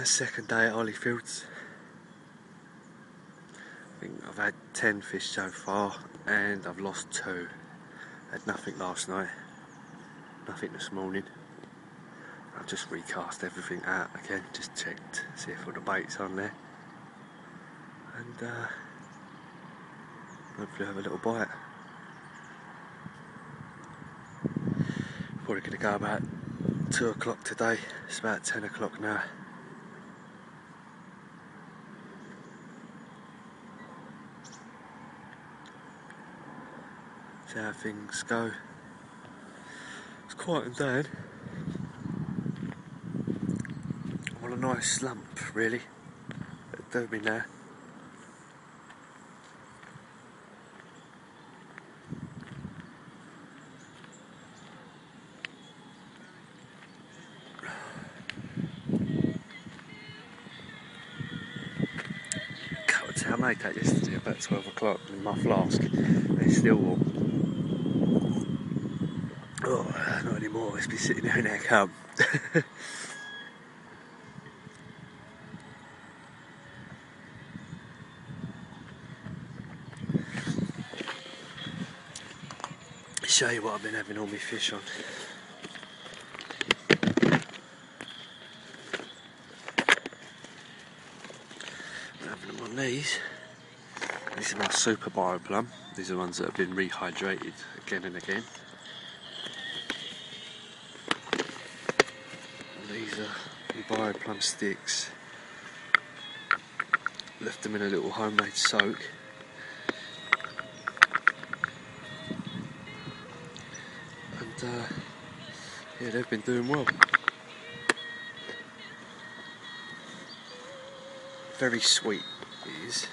Second day at Holyfields. I think I've had 10 fish so far and I've lost 2. Had nothing last night, nothing this morning. I've just recast everything out again, just checked, see if all the bait's on there, and hopefully have a little bite. Probably going to go about 2 o'clock today. It's about 10 o'clock now. See how things go. It's quieting down. What a nice slump, really. It'll do me now. I made that yesterday about 12 o'clock in my flask. It's still warm. Oh, not anymore. It's been sitting there in that cup. Show you what I've been having all my fish on. Having them on these. These are my super bio plum. These are the ones that have been rehydrated again and again. And these are the bio plum sticks. Left them in a little homemade soak. And yeah, they've been doing well. Very sweet it is.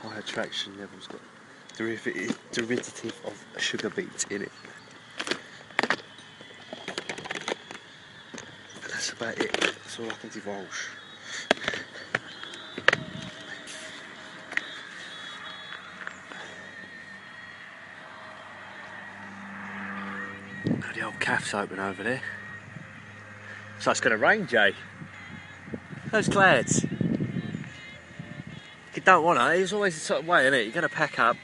High attraction levels, got derivative of sugar beets in it. And that's about it. That's all I can divulge. Now the old cafe's open over there. So it's going to rain, Jay. Those clouds. You don't want to, it's always the sort of way, isn't it? You're going to pack up.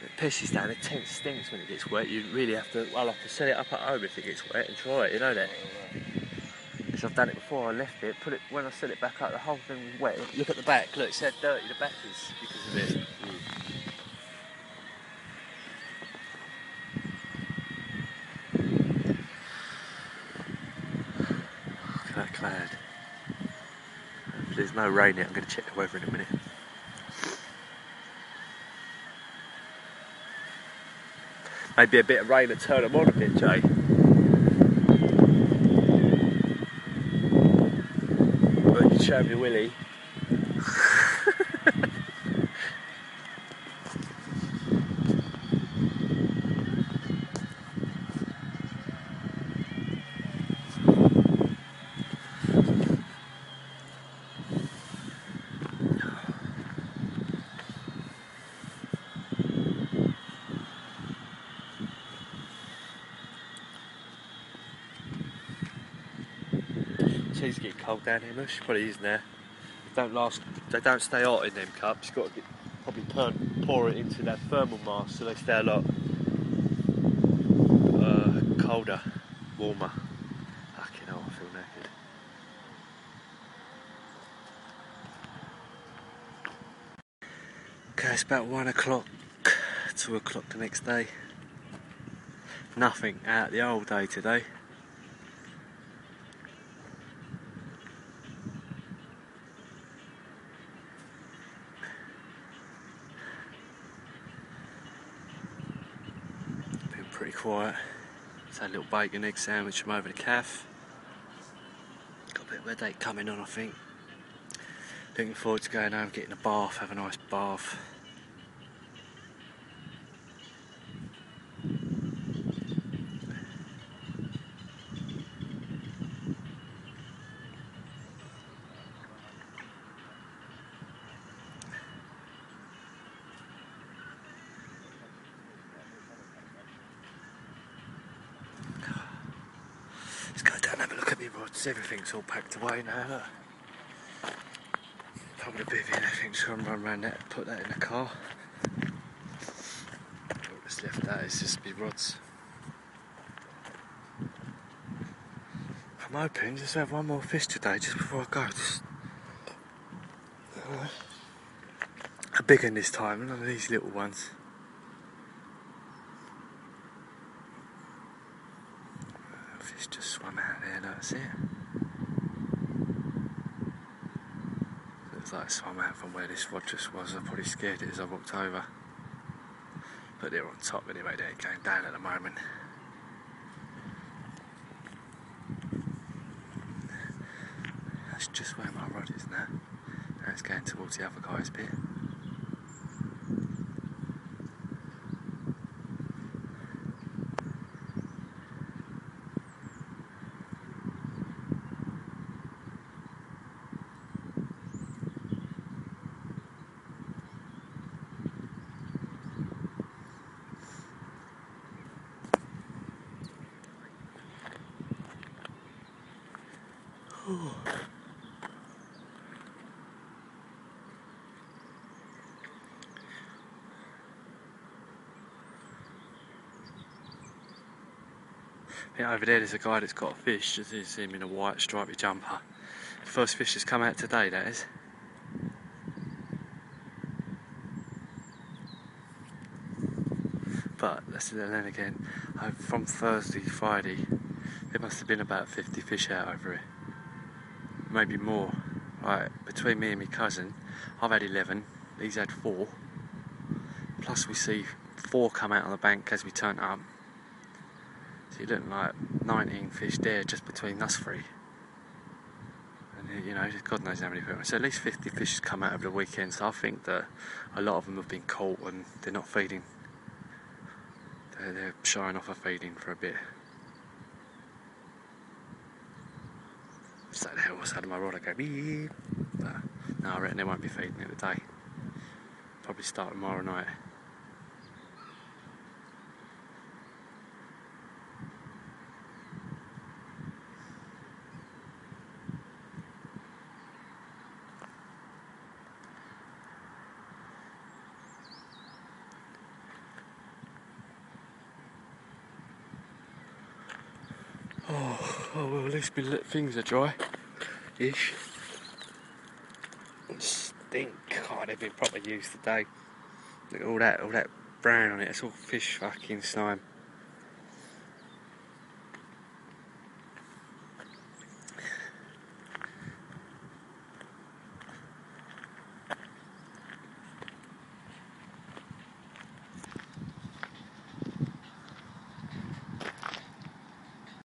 It pisses down, the tent stinks when it gets wet. You really have to, I'll have to set it up at home if it gets wet and try it, you know that? Because I've done it before, I left it, put it, when I set it back up, the whole thing was wet. Look at the back, look, it's how dirty the back is because of it. Look at that cloud. There's no rain yet, I'm going to check the weather in a minute. Maybe a bit of rain to turn them on a bit, Jay. But you can show me Willie. It's getting cold down here, much. Probably is now. They don't stay hot in them cups. You've got to probably pour it into that thermal mask so they stay a lot colder, warmer. Fucking hell, I feel naked. Okay, it's about 1 o'clock, 2 o'clock the next day. Nothing out the whole day today. Pretty quiet. Just had a little bacon egg sandwich from over the cafe. Got a bit of a headache coming on, I think. Looking forward to going home, getting a bath, have a nice bath. Let's go down and have a look at my rods, everything's all packed away now, look. Probably a bit of anything, so I'm run around that, put that in the car. All that's left of that is just my rods. I'm hoping just to have one more fish today, just before I go. Just, a big one this time, none of these little ones. Fish just swam out there, that's it. Looks like it swam out from where this rod just was. I probably scared it as I walked over. But they're on top anyway, they're going down at the moment. That's just where my rod is now. Now it's going towards the other guy's bit. Yeah, over there there's a guy that's got a fish. Just see him in a white stripy jumper. First fish has come out today, that is. But then again, from Thursday, Friday, there must have been about 50 fish out over here. Maybe more. Right, between me and my cousin, I've had 11, he's had 4. Plus we see 4 come out on the bank as we turn up. So you're looking like 19 fish there just between us 3. And you know, God knows how many people. So at least 50 fish has come out over the weekend, so I think that a lot of them have been caught and they're not feeding. They're shying off of feeding for a bit. So the hell was out of my rod, I go beep. But no, I reckon they won't be feeding it today. Probably start tomorrow night. Oh well, at least my things are dry-ish. Stink. Oh, they've been properly used today. Look at all that brown on it. It's all fish fucking slime.